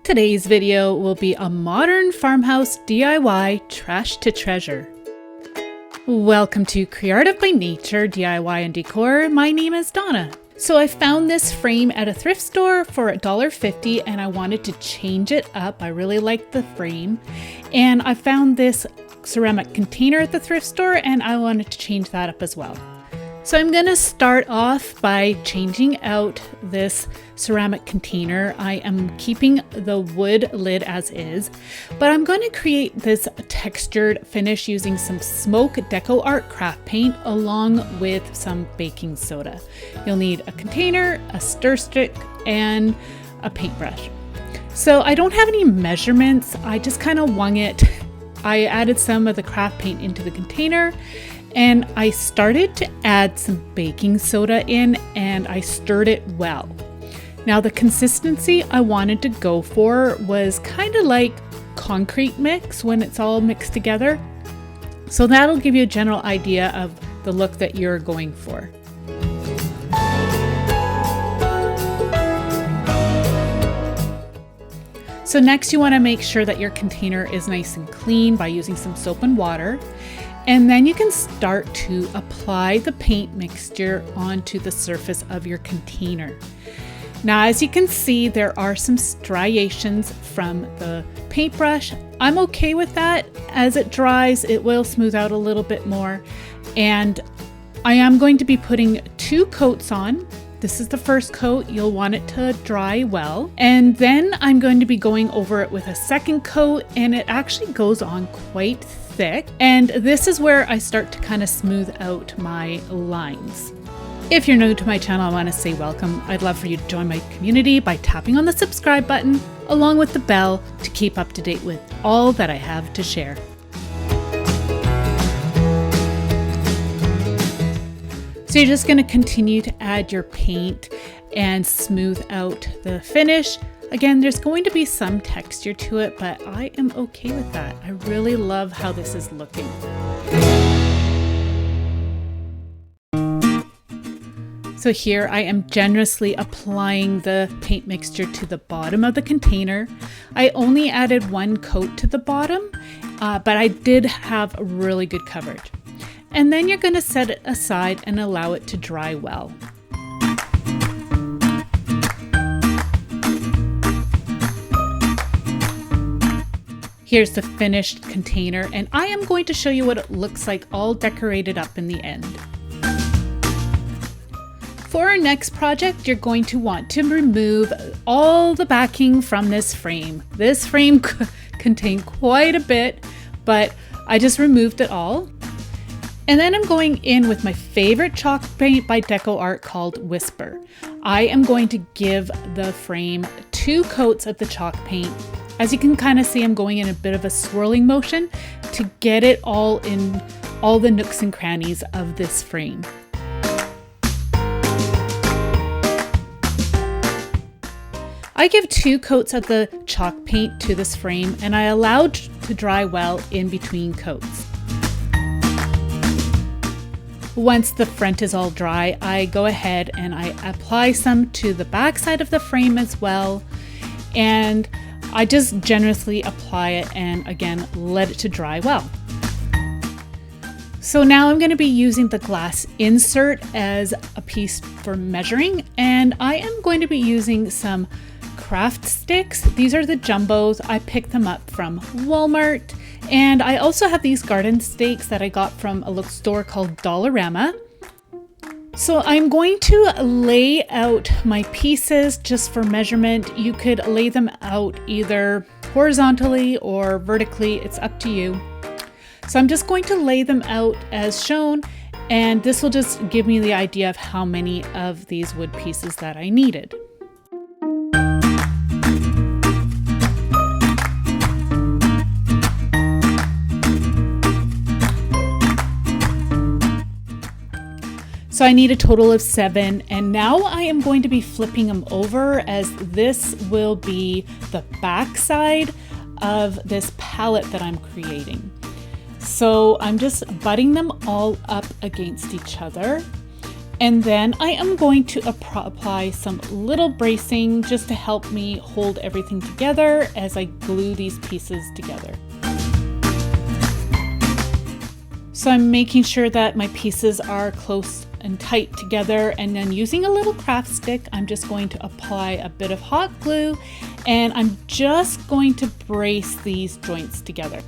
Today's video will be a modern farmhouse DIY trash to treasure. Welcome to CreArtive by Nature DIY and Decor. My name is Donna. So I found this frame at a thrift store for $1.50 and I wanted to change it up. I really liked the frame. And I found this ceramic container at the thrift store and I wanted to change that up as well. So I'm going to start off by changing out this ceramic container. I am keeping the wood lid as is, but I'm going to create this textured finish using some smoke deco art craft paint along with some baking soda. You'll need a container, a stir stick, and a paintbrush. So I don't have any measurements. I just kind of wung it. I added some of the craft paint into the container and I started to add some baking soda in and I stirred it well. Now the consistency I wanted to go for was kind of like concrete mix when it's all mixed together. So that'll give you a general idea of the look that you're going for. So next you want to make sure that your container is nice and clean by using some soap and water. And then you can start to apply the paint mixture onto the surface of your container. Now, as you can see, there are some striations from the paintbrush. I'm okay with that. As it dries, it will smooth out a little bit more. And I am going to be putting 2 coats on. This is the first coat. You'll want it to dry well. And then I'm going to be going over it with a second coat, and it actually goes on quite thick. And this is where I start to kind of smooth out my lines. If you're new to my channel, I want to say welcome. I'd love for you to join my community by tapping on the subscribe button along with the bell to keep up to date with all that I have to share. So you're just going to continue to add your paint and smooth out the finish. Again, there's going to be some texture to it, but I am okay with that. I really love how this is looking. So here I am generously applying the paint mixture to the bottom of the container. I only added 1 coat to the bottom, but I did have really good coverage. And then you're going to set it aside and allow it to dry well. Here's the finished container, and I am going to show you what it looks like all decorated up in the end. For our next project, you're going to want to remove all the backing from this frame. This frame contained quite a bit, but I just removed it all. And then I'm going in with my favorite chalk paint by Decor Art called Whisper. I am going to give the frame 2 coats of the chalk paint. As you can kind of see, I'm going in a bit of a swirling motion to get it all in all the nooks and crannies of this frame. I give 2 coats of the chalk paint to this frame and I allowed to dry well in between coats. Once the front is all dry, I go ahead and I apply some to the back side of the frame as well. And I just generously apply it and again, let it to dry well. So now I'm going to be using the glass insert as a piece for measuring, and I am going to be using some craft sticks. These are the jumbos. I picked them up from Walmart. And I also have these garden stakes that I got from a local store called Dollarama. So I'm going to lay out my pieces just for measurement. You could lay them out either horizontally or vertically. It's up to you. So I'm just going to lay them out as shown, and this will just give me the idea of how many of these wood pieces that I needed. So I need a total of 7, and now I am going to be flipping them over as this will be the back side of this palette that I'm creating. So I'm just butting them all up against each other. And then I am going to apply some little bracing just to help me hold everything together as I glue these pieces together. So I'm making sure that my pieces are close and tight together, and then using a little craft stick, I'm just going to apply a bit of hot glue, and I'm just going to brace these joints together.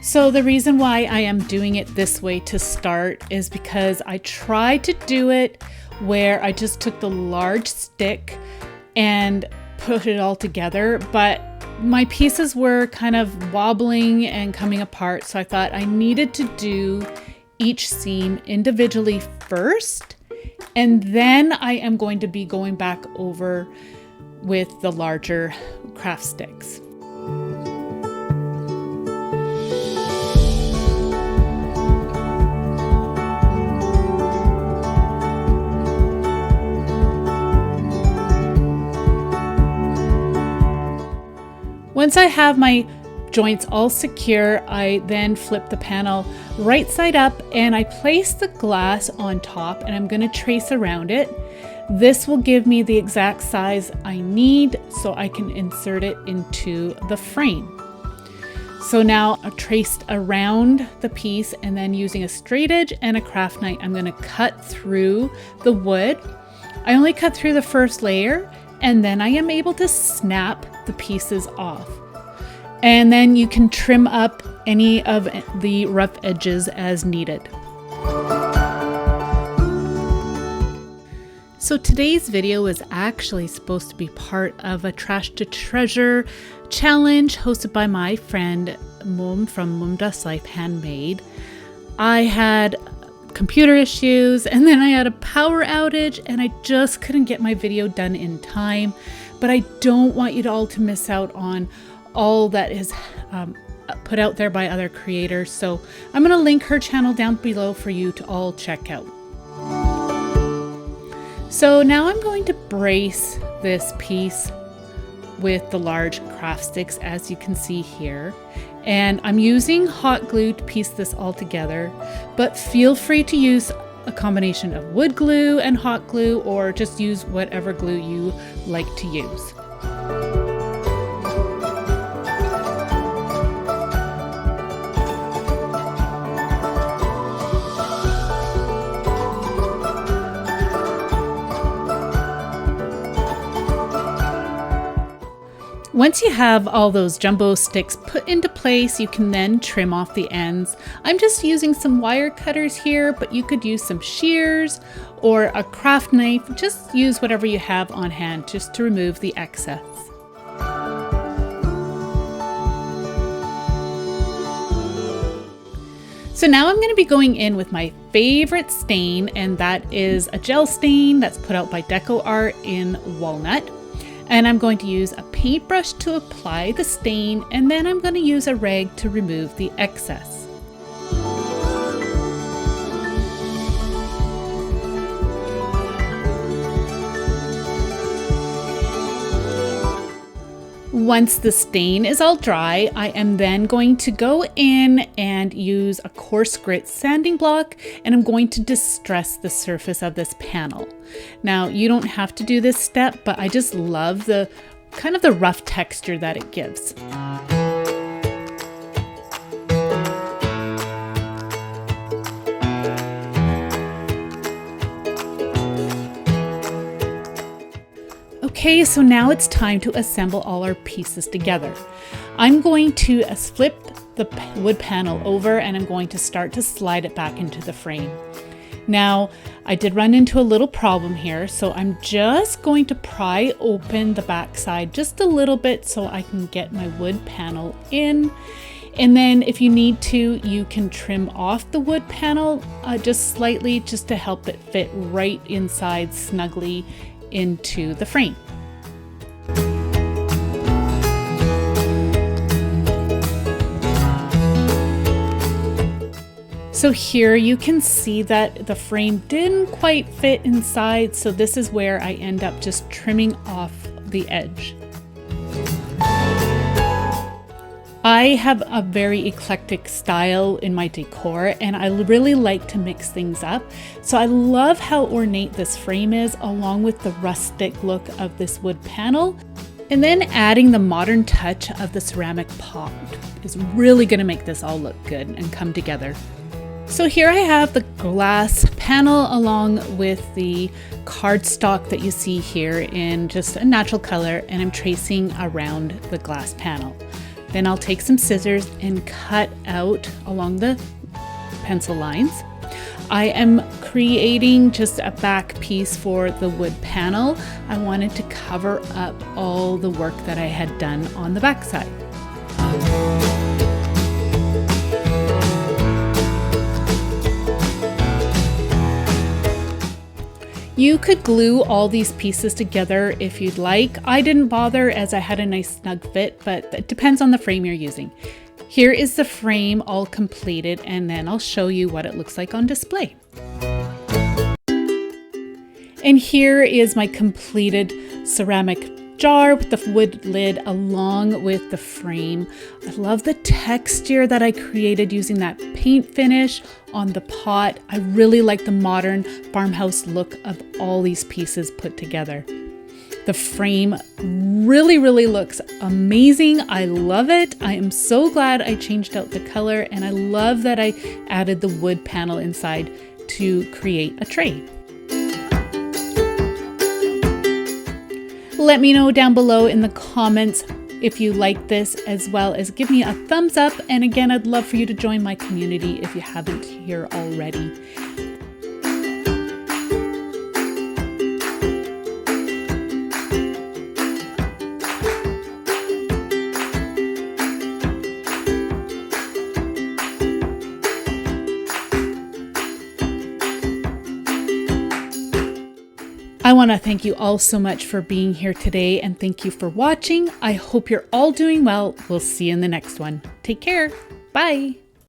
So the reason why I am doing it this way to start is because I tried to do it where I just took the large stick and put it all together, but my pieces were kind of wobbling and coming apart, so I thought I needed to do each seam individually first, and then I am going to be going back over with the larger craft sticks. Once I have my joints all secure, I then flip the panel right side up and I place the glass on top, and I'm going to trace around it. This will give me the exact size I need so I can insert it into the frame. So now I've traced around the piece, and then using a straight edge and a craft knife, I'm going to cut through the wood. I only cut through the first layer, and then I am able to snap the pieces off. And then you can trim up any of the rough edges as needed. So today's video is actually supposed to be part of a Trash to Treasure challenge hosted by my friend Mum from Mum Does Life Handmade. I had computer issues, and then I had a power outage, and I just couldn't get my video done in time. But I don't want you all to miss out on all that is put out there by other creators. So I'm going to link her channel down below for you to all check out. So now I'm going to brace this piece with the large craft sticks, as you can see here. And I'm using hot glue to piece this all together, but feel free to use a combination of wood glue and hot glue, or just use whatever glue you like to use. Once you have all those jumbo sticks put into place, you can then trim off the ends. I'm just using some wire cutters here, but you could use some shears or a craft knife. Just use whatever you have on hand just to remove the excess. So now I'm going to be going in with my favorite stain, and that is a gel stain that's put out by Decor in walnut. And I'm going to use a paintbrush to apply the stain, and then I'm going to use a rag to remove the excess. Once the stain is all dry, I am then going to go in and use a coarse grit sanding block, and I'm going to distress the surface of this panel. Now, you don't have to do this step, but I just love the kind of the rough texture that it gives. Okay, so now it's time to assemble all our pieces together. I'm going to flip the wood panel over, and I'm going to start to slide it back into the frame. Now, I did run into a little problem here, so I'm just going to pry open the back side just a little bit so I can get my wood panel in. And then if you need to, you can trim off the wood panel just slightly, just to help it fit right inside snugly into the frame. So here you can see that the frame didn't quite fit inside, so this is where I end up just trimming off the edge. I have a very eclectic style in my decor, and I really like to mix things up. So I love how ornate this frame is, along with the rustic look of this wood panel. And then adding the modern touch of the ceramic pot is really going to make this all look good and come together. So here I have the glass panel along with the cardstock that you see here in just a natural color, and I'm tracing around the glass panel. Then I'll take some scissors and cut out along the pencil lines. I am creating just a back piece for the wood panel. I wanted to cover up all the work that I had done on the back side. You could glue all these pieces together if you'd like. I didn't bother as I had a nice snug fit, but it depends on the frame you're using. Here is the frame all completed, and then I'll show you what it looks like on display. And here is my completed ceramic jar with the wood lid along with the frame. I love the texture that I created using that paint finish on the pot. I really like the modern farmhouse look of all these pieces put together. The frame really looks amazing. I love it. I am so glad I changed out the color, and I love that I added the wood panel inside to create a tray. Let me know down below in the comments if you like this, as well as give me a thumbs up. And again, I'd love for you to join my community if you haven't here already. I want to thank you all so much for being here today, and thank you for watching. I hope you're all doing well. We'll see you in the next one. Take care. Bye.